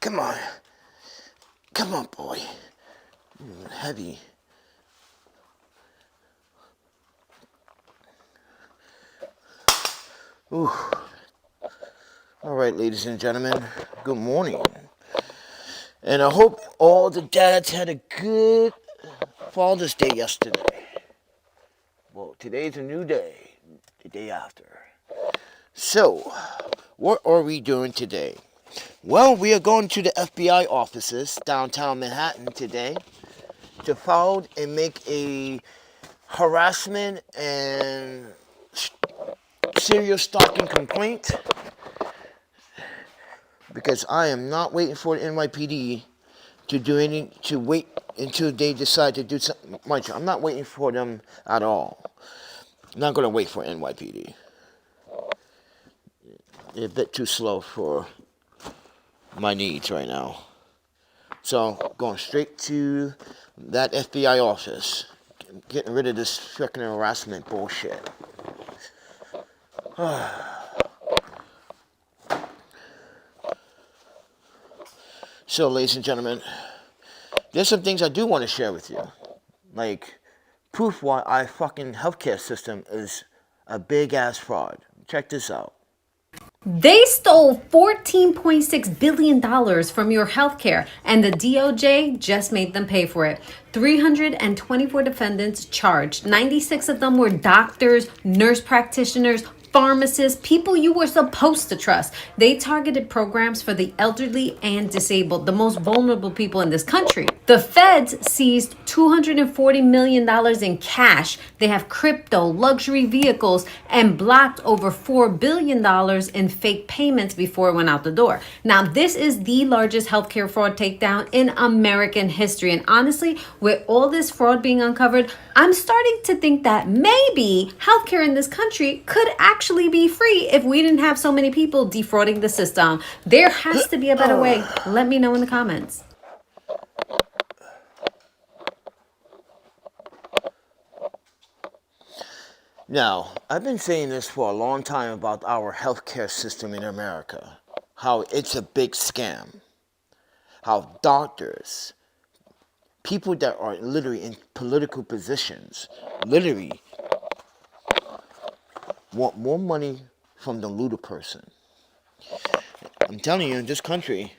Come on. Come on, boy. Heavy. Ooh. All right, ladies and gentlemen, good morning. And I hope all the dads had a good Father's Day yesterday. Well, today's a new day, the day after. So, what are we doing today? Well, we are going to the FBI offices downtown Manhattan today to file and make a harassment and serial stalking complaint, because I am not waiting for the NYPD to wait until they decide to do something. Mind you, I'm not waiting for them at all. I'm not going to wait for NYPD. They're a bit too slow for my needs right now. So, going straight to that FBI office, getting rid of this freaking harassment bullshit. So, ladies and gentlemen, there's some things I do want to share with you. Like, proof why our fucking healthcare system is a big-ass fraud. Check this out. They stole $14.6 billion from your healthcare, and the DOJ just made them pay for it. 324 defendants charged. 96 of them were doctors, nurse practitioners, pharmacists, people you were supposed to trust. They targeted programs for the elderly and disabled, the most vulnerable people in this country. The feds seized $240 million in cash. They have crypto, luxury vehicles, and blocked over $4 billion in fake payments before it went out the door. Now, this is the largest healthcare fraud takedown in American history. And honestly, with all this fraud being uncovered, I'm starting to think that maybe healthcare in this country could actually be free if we didn't have so many people defrauding the system. There has to be a better way. Let me know in the comments. Now, I've been saying this for a long time about our healthcare system in America. How it's a big scam. How doctors, people that are literally in political positions, literally want more money from the little person. I'm telling you, in this country,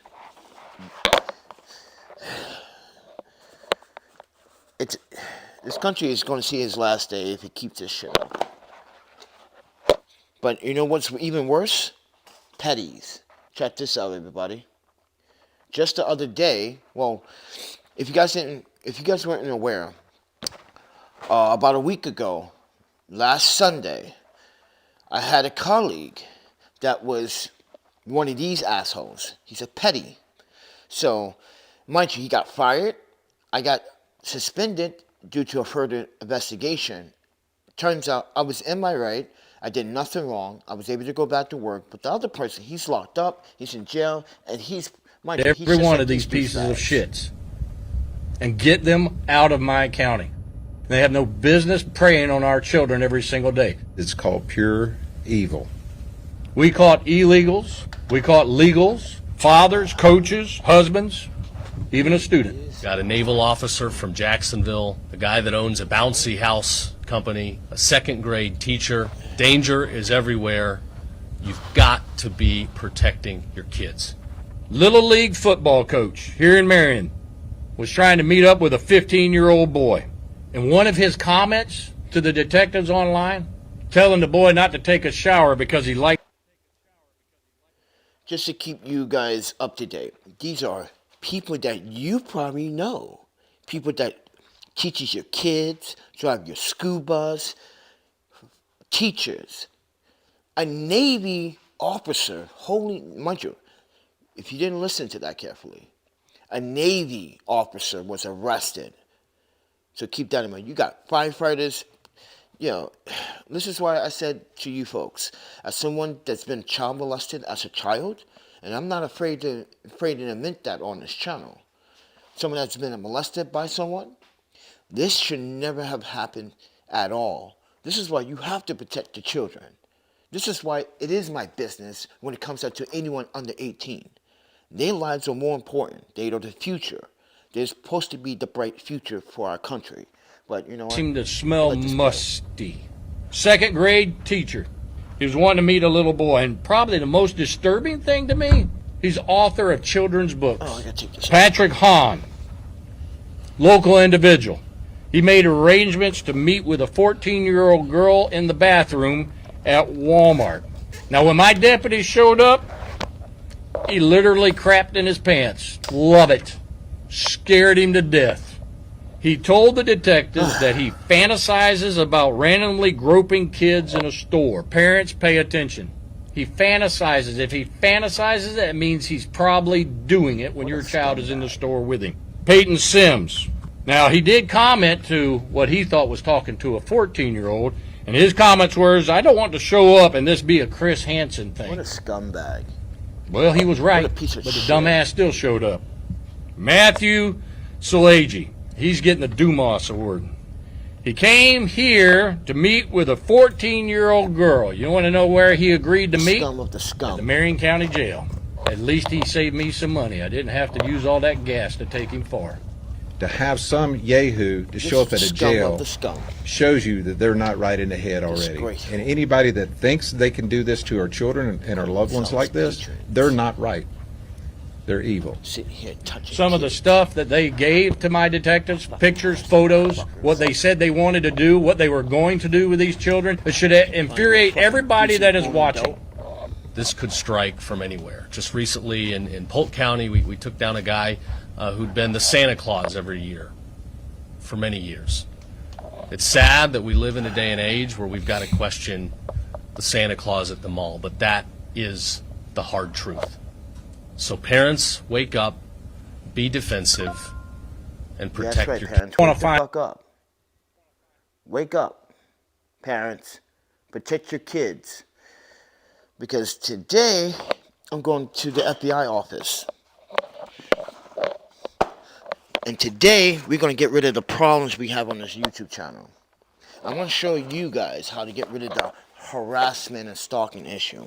this country is going to see his last day if he keeps this shit up. But you know what's even worse? Petties. Check this out, everybody. Just the other day, well, if you guys weren't aware, about a week ago, last Sunday, I had a colleague that was one of these assholes. He's a petty. So, mind you, he got fired. I got suspended due to a further investigation. Turns out I was in my right. I did nothing wrong. I was able to go back to work. But the other person, he's locked up. He's in jail. And he's, mind you, he's every just one like of these pieces of douchebags. shits and get them out of my county. They have no business preying on our children every single day. It's called pure evil. We caught illegals. We caught legals, fathers, coaches, husbands, even a student. Got a naval officer from Jacksonville, a guy that owns a bouncy house company, a second grade teacher. Danger is everywhere. You've got to be protecting your kids. Little league football coach here in Marion was trying to meet up with a 15-year-old boy. And one of his comments to the detectives online, telling the boy not to take a shower because he liked. Just to keep you guys up to date, these are people that you probably know. People that teaches your kids, drive your school bus, teachers. A Navy officer, holy, mind you, if you didn't listen to that carefully, a Navy officer was arrested. So keep that in mind. You got firefighters. You know, this is why I said to you folks, as someone that's been child molested as a child, and I'm not afraid to admit that on this channel, someone that's been molested by someone, this should never have happened at all. This is why you have to protect the children. This is why it is my business when it comes out to anyone under 18. Their lives are more important. They are the future. They're supposed to be the bright future for our country. But you know what? Seemed to smell musty. Second grade teacher. He was wanting to meet a little boy, and probably the most disturbing thing to me, he's author of children's books. Oh, I gotta take this. Patrick Hahn, local individual. He made arrangements to meet with a 14-year-old girl in the bathroom at Walmart. Now, when my deputy showed up, he literally crapped in his pants. Love it. Scared him to death. He told the detectives that he fantasizes about randomly groping kids in a store. Parents, pay attention. He fantasizes. If he fantasizes, that means he's probably doing it when your child is in the store with him. Peyton Sims. Now, he did comment to what he thought was talking to a 14-year-old, and his comments were, I don't want to show up and this be a Chris Hansen thing. What a scumbag. Well, he was right, What a piece of but the shit. dumbass still showed up. Matthew Salagi. He's getting the Dumas Award. He came here to meet with a 14-year-old girl. You want to know where he agreed to meet? Scum of the At the scum. Marion County Jail. At least he saved me some money. I didn't have to use all that gas to take him far. To have some yahoo to show up at a Scum of jail the scum. shows you that they're not right in the head already. Disgraceful. And anybody that thinks they can do this to our children and our loved ones like this, they're not right. They're evil. Sitting here touching Some of the kids. stuff that they gave to my detectives, pictures, photos, what they said they wanted to do, what they were going to do with these children, it should infuriate everybody that is watching. This could strike from anywhere. Just recently in Polk County, we took down a guy who'd been the Santa Claus every year for many years. It's sad that we live in a day and age where we've got to question the Santa Claus at the mall, but that is the hard truth. So parents, wake up, be defensive, and Yeah, protect that's right, your parents. Wanna Wake the find- fuck up. Wake up, parents. Protect your kids. Because today, I'm going to the FBI office. And today, we're going to get rid of the problems we have on this YouTube channel. I'm going to show you guys how to get rid of the harassment and stalking issue.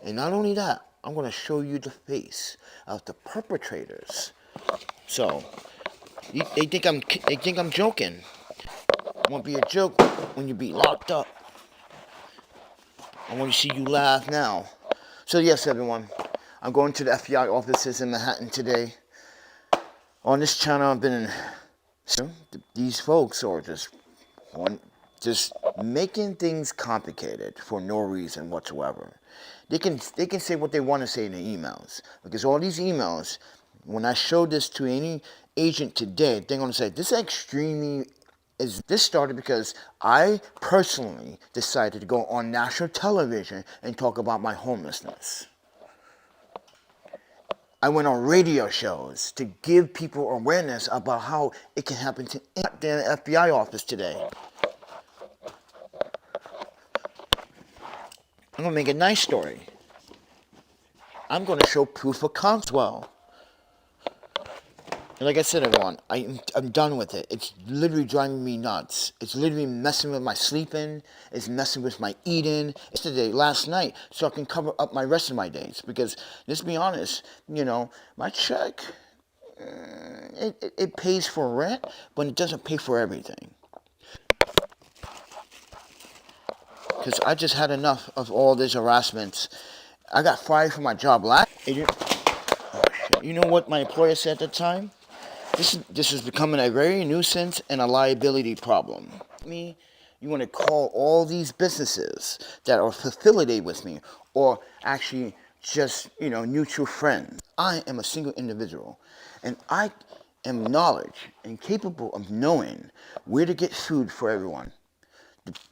And not only that, I'm going to show you the face of the perpetrators. So, they think I'm joking. It won't be a joke when you be locked up. I want to see you laugh now. So yes, everyone, I'm going to the FBI offices in Manhattan today. On this channel, I've been in. These folks are just making things complicated for no reason whatsoever. They can say what they want to say in the emails, because all these emails, when I show this to any agent today, they're going to say this is extremely. This started because I personally decided to go on national television and talk about my homelessness. I went on radio shows to give people awareness about how it can happen to the FBI office today. I'm going to make a nice story. I'm going to show proof of concept as well. And like I said, everyone, I'm done with it. It's literally driving me nuts. It's literally messing with my sleeping. It's messing with my eating. Last night, so I can cover up my rest of my days. Because, let's be honest, my check, it pays for rent, but it doesn't pay for everything. Because I just had enough of all this harassment. I got fired from my job last year. Oh, shit. You know what my employer said at the time? This is becoming a very nuisance and a liability problem. You want to call all these businesses that are affiliated with me, or actually just, mutual friends. I am a single individual, and I am knowledge and capable of knowing where to get food for everyone.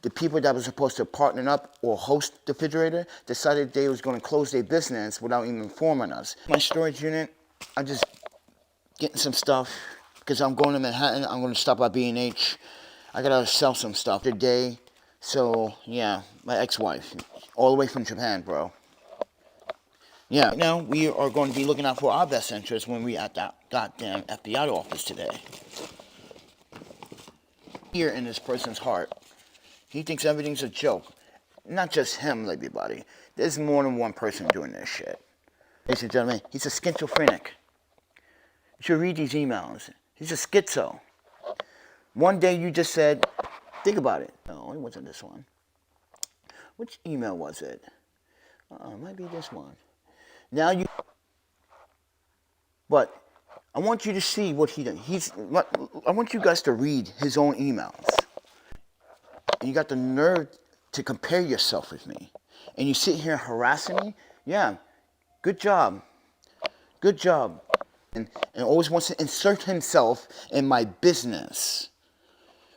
The people that were supposed to partner up or host the refrigerator decided they was going to close their business without even informing us. My storage unit, I'm just getting some stuff because I'm going to Manhattan. I'm going to stop by B&H. I got to sell some stuff today. So, yeah, my ex-wife, all the way from Japan, bro. Yeah, now we are going to be looking out for our best interest when we at that goddamn FBI office today. Here in this person's heart, he thinks everything's a joke. Not just him, everybody. There's more than one person doing this shit. Ladies and gentlemen, he's a schizophrenic. You should read these emails. He's a schizo. One day you just said, think about it. No, it wasn't this one. Which email was it? It might be this one. Now you... But I want you to see what he does. I want you guys to read his own emails. And you got the nerve to compare yourself with me. And you sit here harassing me? Yeah, good job. Good job. And always wants to insert himself in my business.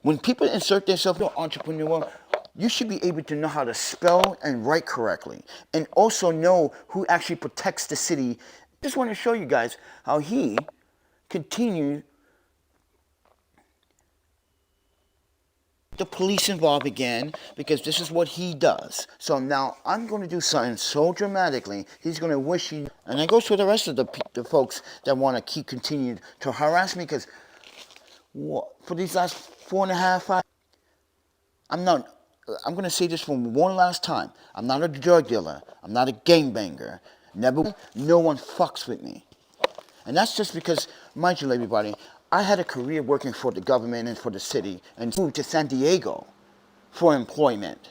When people insert themselves in entrepreneur, you should be able to know how to spell and write correctly. And also know who actually protects the city. Just want to show you guys how he continued the police involved again, because this is what he does. So now I'm going to do something so dramatically, he's going to wish he... And that goes for the rest of the folks that want to keep continuing to harass me, because for these last 4.5, 5... I'm going to say this one last time. I'm not a drug dealer. I'm not a gangbanger. Never. No one fucks with me. And that's just because, mind you, everybody, I had a career working for the government and for the city, and moved to San Diego for employment.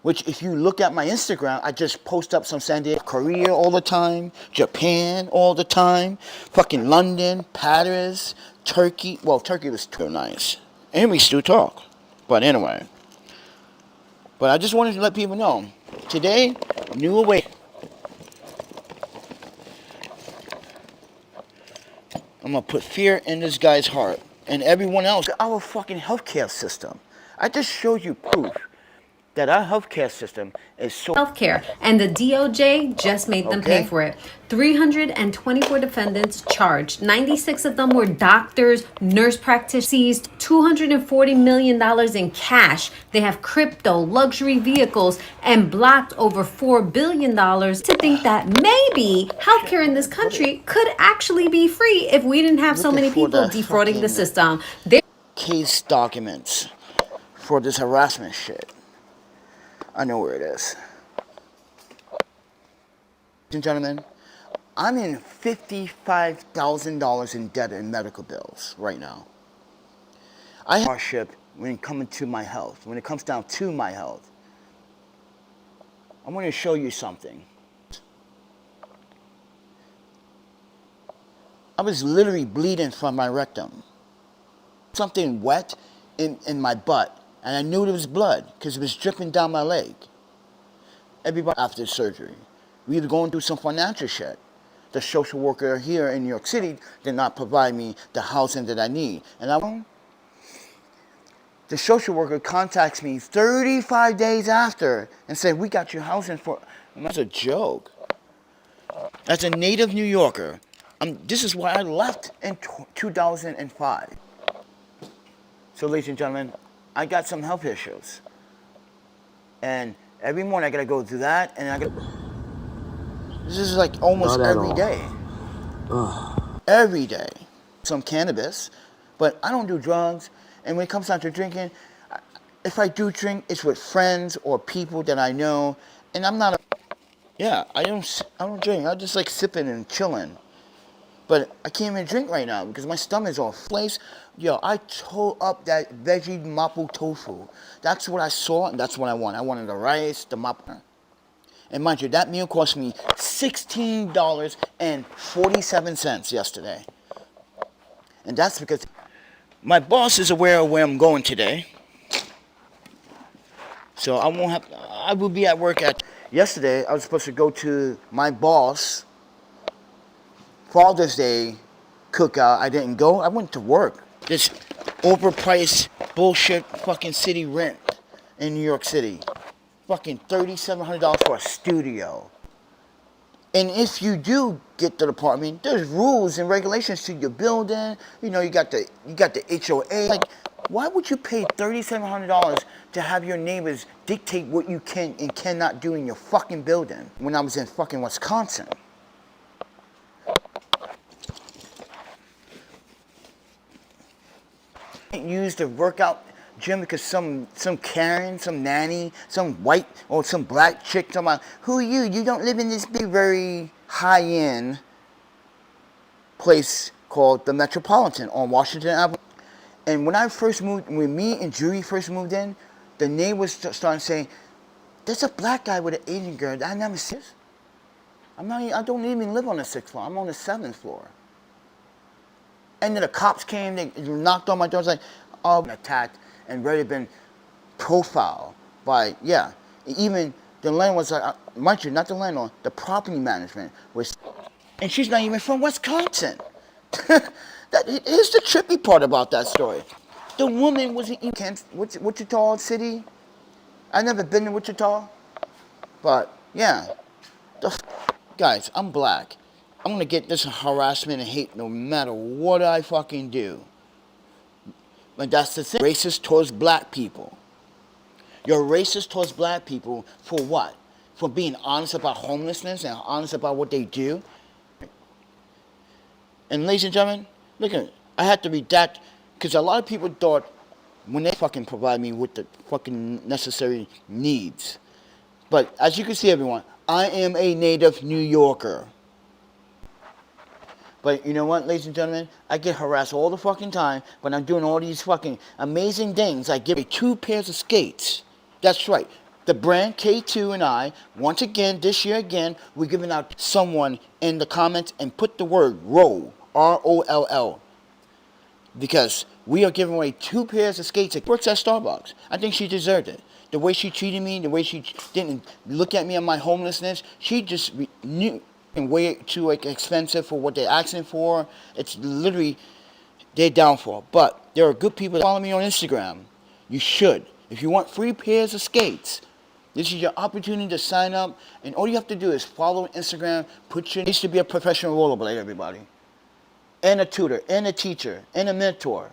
Which, if you look at my Instagram, I just post up some San Diego, Korea all the time, Japan all the time, fucking London, Paris, Turkey. Well, Turkey was too nice. And we still talk. But anyway. But I just wanted to let people know, today, new away. I'm going to put fear in this guy's heart and everyone else. Our fucking healthcare system. I just showed you proof that our healthcare system is so... Healthcare, and the DOJ just made them pay for it. 324 defendants charged. 96 of them were doctors, nurse practitioners. Seized $240 million in cash. They have crypto, luxury vehicles, and blocked over $4 billion to think that maybe healthcare in this country could actually be free if we didn't have so many people defrauding the system. Case documents for this harassment shit. I know where it is. Ladies and gentlemen, I'm in $55,000 in debt in medical bills right now. I have hardship when it comes to my health, when it comes down to my health. I'm going to show you something. I was literally bleeding from my rectum. Something wet in my butt. And I knew it was blood because it was dripping down my leg. Everybody after surgery. We were going through some financial shit. The social worker here in New York City did not provide me the housing that I need. And the social worker contacts me 35 days after and said, we got you housing for... And that's a joke. As a native New Yorker, this is why I left in 2005. So, ladies and gentlemen, I got some health issues. And every morning I gotta go through that, and this is like almost every day. Every day. Some cannabis, but I don't do drugs. And when it comes down to drinking, if I do drink, it's with friends or people that I know. And I'm not I don't drink. I just like sipping and chilling. But I can't even drink right now because my stomach is all place. Yo, I tore up that veggie mapo tofu. That's what I saw, and that's what I want. I wanted the rice, the mapo. And mind you, that meal cost me $16.47 yesterday. And that's because my boss is aware of where I'm going today. So I will be at work yesterday, I was supposed to go to my boss Father's Day cookout. I didn't go. I went to work. This overpriced bullshit fucking city rent in New York City. Fucking $3,700 for a studio. And if you do get the apartment, there's rules and regulations to your building. You know, you got the HOA. Like, why would you pay $3,700 to have your neighbors dictate what you can and cannot do in your fucking building? When I was in fucking Wisconsin. Use the workout gym because some Karen, some nanny, some white or some black chick talking about, who are you? You don't live in this big, very high-end place called the Metropolitan on Washington Avenue. And when I first moved, when me and Julie first moved in, the neighbors started saying, there's a black guy with an Asian girl. I never see this. I don't even live on the 6th floor. I'm on the 7th floor. And then the cops came, they knocked on my door, like, oh, been attacked and ready to been profiled by, yeah. Even the landlord was like, mind you, not the landlord, the property management was, and she's not even from Wisconsin. Here's the trippy part about that story. The woman wasn't even Wichita City. I've never been to Wichita, but yeah. Guys, I'm black. I'm gonna get this harassment and hate no matter what I fucking do. But that's the thing. Racist towards black people. You're racist towards black people for what? For being honest about homelessness and honest about what they do. And ladies and gentlemen, look at it. I had to read that because a lot of people thought when they fucking provide me with the fucking necessary needs. But as you can see, everyone, I am a native New Yorker. But you know what, ladies and gentlemen? I get harassed all the fucking time, but I'm doing all these fucking amazing things. I give you 2 pairs of skates. That's right. The brand K2 and I, once again, this year again, we're giving out someone in the comments and put the word roll, R-O-L-L. Because we are giving away 2 pairs of skates. It works at Starbucks. I think she deserved it. The way she treated me, the way she didn't look at me on my homelessness, she just knew and way too expensive for what they're asking for. It's literally their downfall. But there are good people that follow me on Instagram. You should. If you want free pairs of skates, this is your opportunity to sign up. And all you have to do is follow Instagram. Needs to be a professional rollerblader, everybody. And a tutor, and a teacher, and a mentor.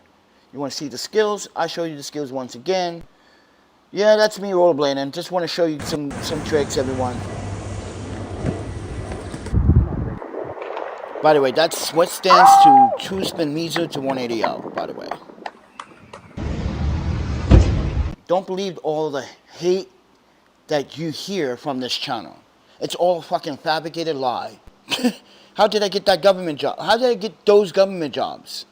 You want to see the skills? I show you the skills once again. Yeah, that's me rollerblading. Just want to show you some tricks, everyone. By the way, that's what stands to 2 spin Mizu to 180 out, by the way. Don't believe all the hate that you hear from this channel. It's all fucking fabricated lie. How did I get that government job? How did I get those government jobs?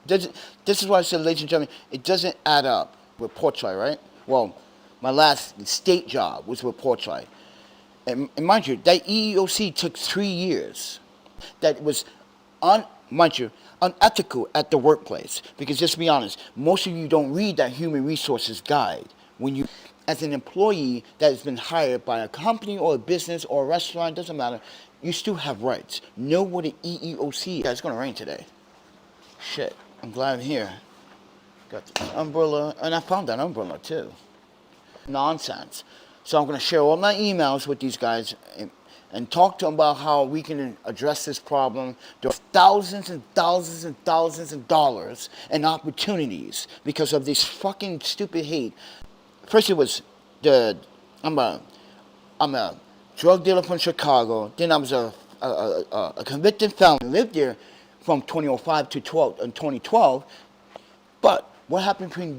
This is why I said, ladies and gentlemen, it doesn't add up with Portrait, right? Well, my last state job was with Portrait. And mind you, that EEOC took 3 years. That was, unethical at the workplace. Because just to be honest, most of you don't read that human resources guide. When you, as an employee that has been hired by a company or a business or a restaurant, doesn't matter, you still have rights. Know what an EEOC is. It's going to rain today. Shit, I'm glad I'm here. Got the umbrella, and I found that umbrella too. Nonsense. So I'm going to share all my emails with these guys and talk to them about how we can address this problem. There are thousands and thousands and thousands of dollars and opportunities because of this fucking stupid hate. First it was I'm a drug dealer from Chicago. Then I was a convicted felon. I lived there from 2005 to 2012. But what happened between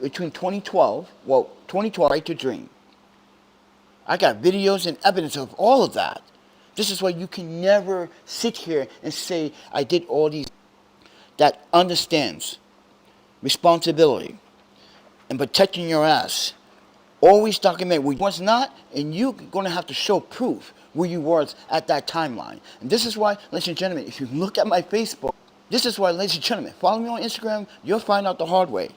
between 2012, right to Dream? I got videos and evidence of all of that. This is why you can never sit here and say, I did all these. That understands responsibility and protecting your ass. Always document where you was not, and you're going to have to show proof where you was at that timeline. And this is why, ladies and gentlemen, if you look at my Facebook, this is why, ladies and gentlemen, follow me on Instagram, you'll find out the hard way.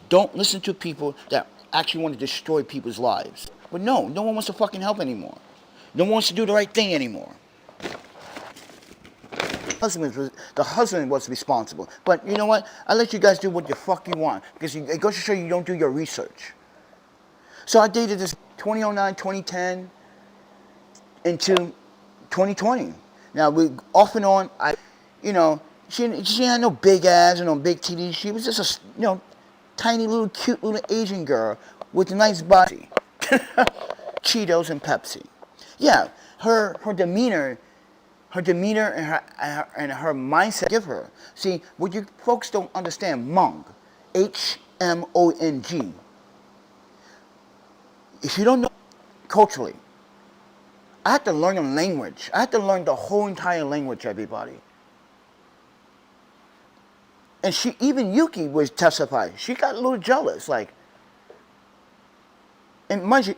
Don't listen to people that actually want to destroy people's lives. But no one wants to fucking help anymore. No one wants to do the right thing anymore. The husband was responsible. But you know what? I let you guys do what the fuck you want. Because it goes to show you don't do your research. So I dated this 2009, 2010 into 2020. Now, we off and on, she had no big ass and no big titties. She was just a, tiny little cute little Asian girl with a nice body. Cheetos and Pepsi. Yeah, her demeanor and her mindset give her. See, what you folks don't understand, Hmong, E-M-O-N-G. If you don't know culturally, I had to learn a language. I had to learn the whole entire language, everybody. And even Yuki was testified. She got a little jealous, like, and mind you,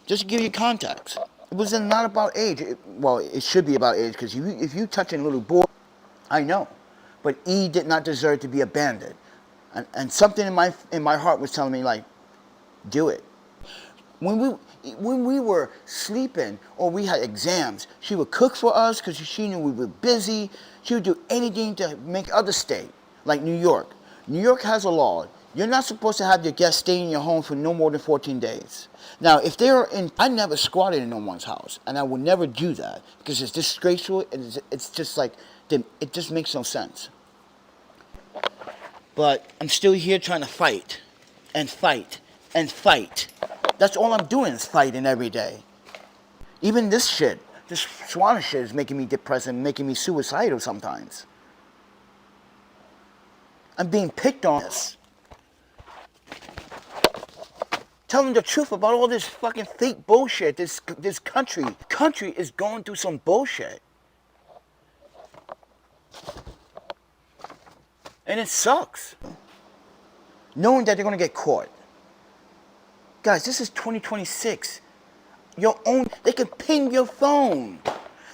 just to give you context, it was not about age. Well, it should be about age, because if you touch a little boy, I know. But E did not deserve to be abandoned. And something in my heart was telling me, like, do it. When we were sleeping or we had exams, she would cook for us because she knew we were busy. She would do anything to make others stay, like New York. New York has a law. You're not supposed to have your guests stay in your home for no more than 14 days. Now, if they're in, I never squatted in no one's house, and I would never do that because it's disgraceful. It's just like, it just makes no sense. But I'm still here trying to fight and fight and fight. That's all I'm doing is fighting every day. Even this shit, this Swan shit is making me depressed and making me suicidal sometimes. I'm being picked on this. Tell them the truth about all this fucking fake bullshit. This country is going through some bullshit. And it sucks. Knowing that they're going to get caught. Guys, this is 2026. They can ping your phone.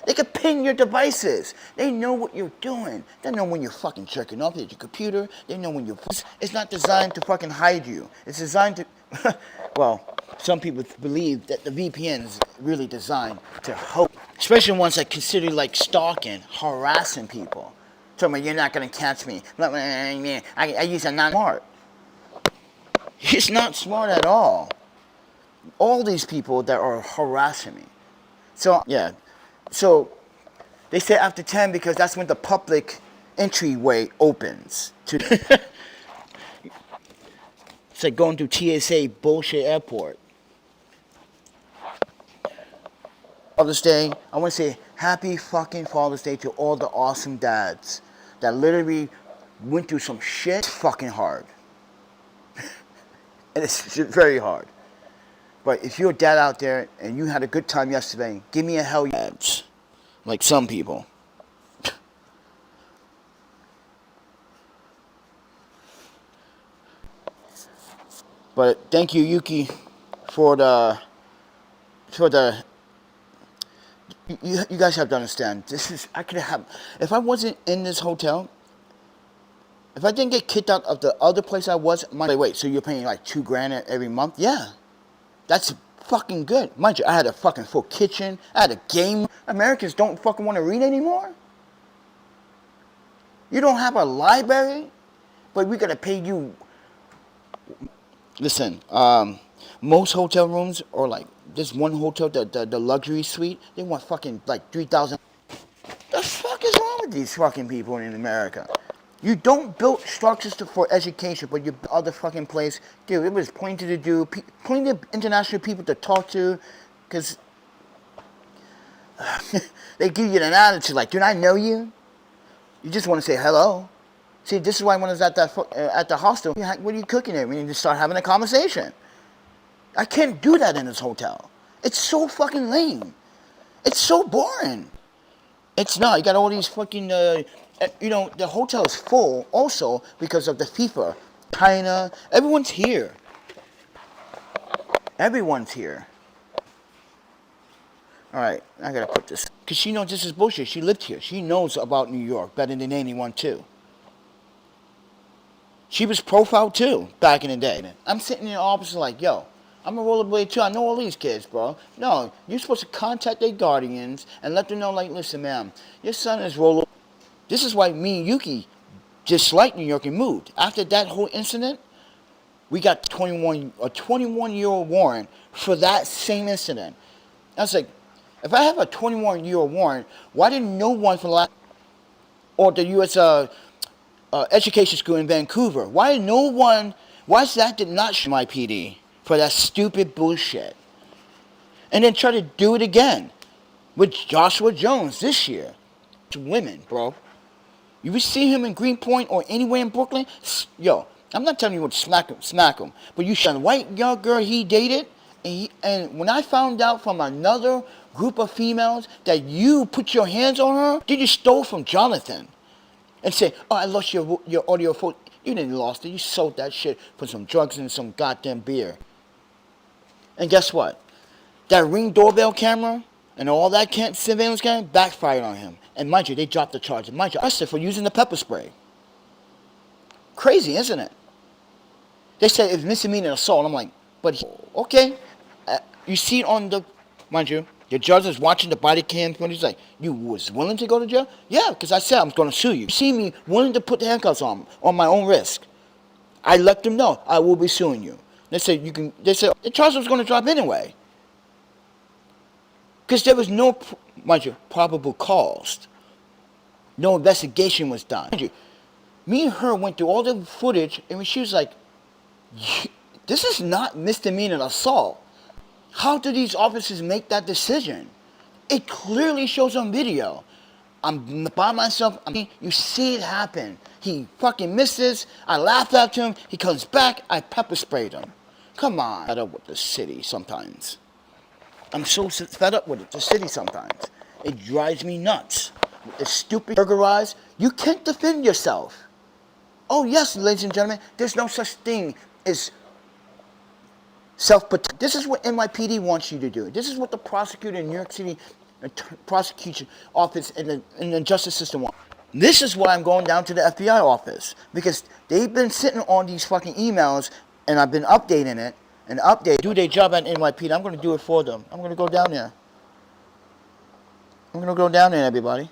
They can ping your devices. They know what you're doing. They know when you're fucking jerking off at your computer. They know when you're... It's not designed to fucking hide you. It's designed to... Well, some people believe that the VPN is really designed to help. Especially ones that consider like stalking, harassing people. Tell me, you're not going to catch me. I use a non-smart. It's not smart at all. All these people that are harassing me. So, yeah. So, they say after 10 because that's when the public entryway opens. It's like going through TSA bullshit airport. Father's Day, I want to say happy fucking Father's Day to all the awesome dads that literally went through some shit. It's fucking hard. And it's very hard. But if you're a dad out there and you had a good time yesterday, give me a hell yes. Like some people. But thank you, Yuki, for the you guys have to understand. I could have, if I wasn't in this hotel, if I didn't get kicked out of the other place I was, wait, so you're paying like $2,000 every month? Yeah. That's fucking good. Mind you, I had a fucking full kitchen. I had a game. Americans don't fucking want to read anymore. You don't have a library, but we gotta pay you. Listen, most hotel rooms or like this one hotel, the luxury suite, they want fucking like $3,000. The fuck is wrong with these fucking people in America? You don't build structures for education, but you build other fucking place. Dude, it was plenty to do, plenty of international people to talk to, because they give you an attitude like, dude, I know you. You just want to say hello. See, this is why when I was at the hostel, what are you cooking there? We need to start having a conversation. I can't do that in this hotel. It's so fucking lame. It's so boring. It's not. You got all these fucking, the hotel is full also because of the FIFA. China, everyone's here. Everyone's here. Alright, I gotta put this. Because she knows this is bullshit. She lived here. She knows about New York better than anyone, too. She was profiled, too, back in the day. I'm sitting in the office like, yo, I'm a rollerblade, too. I know all these kids, bro. No, you're supposed to contact their guardians and let them know, like, listen, ma'am, your son is rollerblading. This is why me and Yuki disliked New York and moved. After that whole incident, we got a 21-year-old warrant for that same incident. I was like, if I have a 21-year-old warrant, why didn't no one from the last, or the U.S. Education School in Vancouver, why is that did not show my PD for that stupid bullshit? And then try to do it again with Joshua Jones this year. It's women, bro. You would see him in Greenpoint or anywhere in Brooklyn, yo, I'm not telling you what to smack him, but you should. The white young girl he dated, and when I found out from another group of females that you put your hands on her, did you stole from Jonathan, and say, oh, I lost your audio photo. You didn't lost it. You sold that shit for some drugs and some goddamn beer. And guess what? That Ring doorbell camera and all that surveillance camera backfired on him. And mind you, they dropped the charge. And mind you, arrested for using the pepper spray. Crazy, isn't it? They said it's misdemeanor assault. I'm like, but okay. You see it on the, mind you, the judge is watching the body cam. He's like, you was willing to go to jail? Yeah, because I said I'm going to sue you. You see me willing to put the handcuffs on my own risk. I let them know I will be suing you. They said They said the charge was going to drop anyway. Because there was no, mind you, probable cause. No investigation was done. Mind you, me and her went through all the footage, and she was like, this is not misdemeanor assault. How do these officers make that decision? It clearly shows on video. I'm by myself. You see it happen. He fucking misses. I laughed at him. He comes back. I pepper sprayed him. Come on. I'm fed up with the city sometimes. I'm so fed up with it. The city sometimes. It drives me nuts. With the stupid burger eyes. You can't defend yourself. Oh yes, ladies and gentlemen, there's no such thing as self-protection. This is what NYPD wants you to do. This is what the prosecutor in New York City prosecution office and the justice system want. This is why I'm going down to the FBI office, because they've been sitting on these fucking emails, and I've been updating it, and do their job at NYPD. I'm going to do it for them. I'm going to go down there. I'm going to go down there, everybody.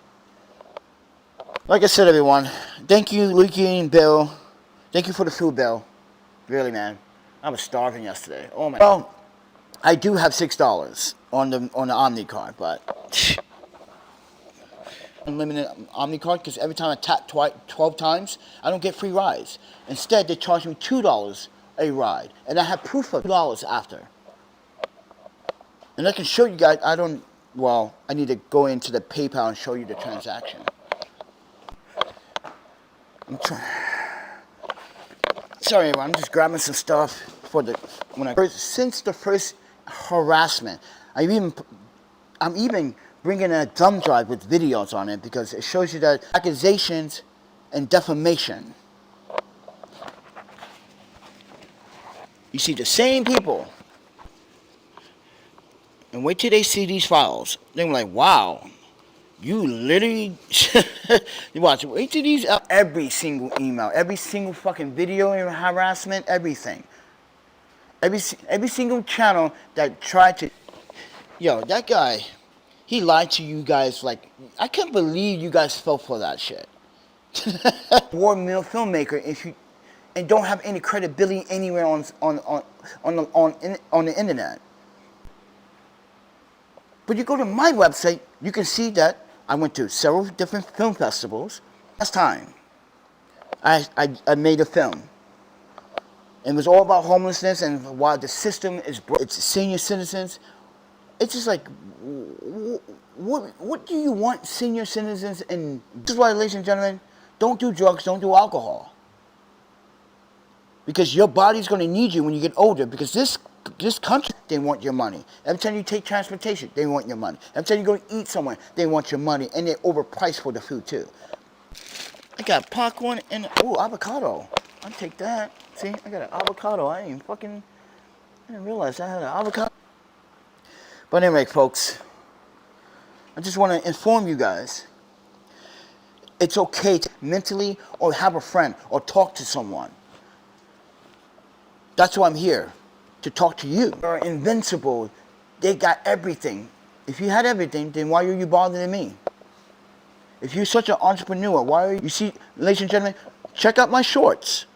Like I said, everyone, thank you, Leaky and Bill. Thank you for the food, Bill. Really, man. I was starving yesterday. Oh my. Well, I do have $6 on the Omni card, but unlimited Omni card, because every time I tap 12 times, I don't get free rides. Instead, they charge me $2 a ride, and I have proof of $2 after. And I can show you guys. Well, I need to go into the PayPal and show you the transaction. Sorry, everyone. I'm just grabbing some stuff for since the first harassment. I'm even bringing a thumb drive with videos on it, because it shows you that accusations and defamation. You see the same people, and wait till they see these files. They're like, wow. You literally, you watch, wait till these, every single email, every single fucking video and harassment, everything. Every single channel that tried to, yo, that guy, he lied to you guys. Like, I can't believe you guys fell for that shit. War mill filmmaker, and don't have any credibility anywhere on the internet. But you go to my website, you can see that I went to several different film festivals. Last time, I made a film. It was all about homelessness and why the system is broke. It's senior citizens. It's just like, what do you want senior citizens? And this is why, ladies and gentlemen, don't do drugs, don't do alcohol. Because your body's going to need you when you get older. Because this country, they want your money. Every time you take transportation, they want your money. Every time you go to eat somewhere, they want your money. And they overprice for the food, too. I got popcorn and, avocado. I'll take that. See, I got an avocado. I didn't realize I had an avocado. But anyway, folks, I just want to inform you guys. It's okay to mentally or have a friend or talk to someone. That's why I'm here. To talk to you. They're invincible. They got everything. If you had everything, then why are you bothering me? If you're such an entrepreneur, why are you see, ladies and gentlemen, check out my shorts.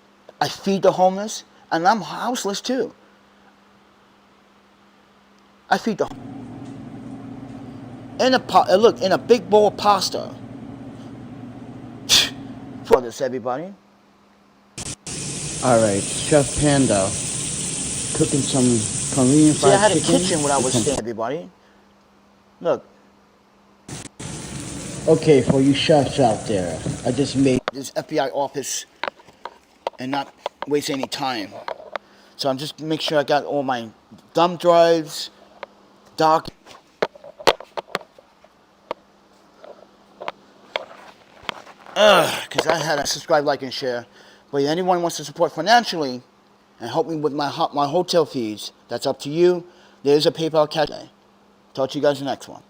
I feed the homeless, and I'm houseless too. I feed the in a big bowl of pasta. For this, everybody. All right, Chef Panda. Cooking some Korean fried chicken. See, I had a kitchen when I was staying, everybody. Look. Okay, for you sharks out there, I just made this FBI office and not waste any time. So I'm just make sure I got all my thumb drives, because I had to subscribe, like, and share. But if anyone wants to support financially and help me with my hotel fees, that's up to you. There's a PayPal cash. Talk to you guys in the next one.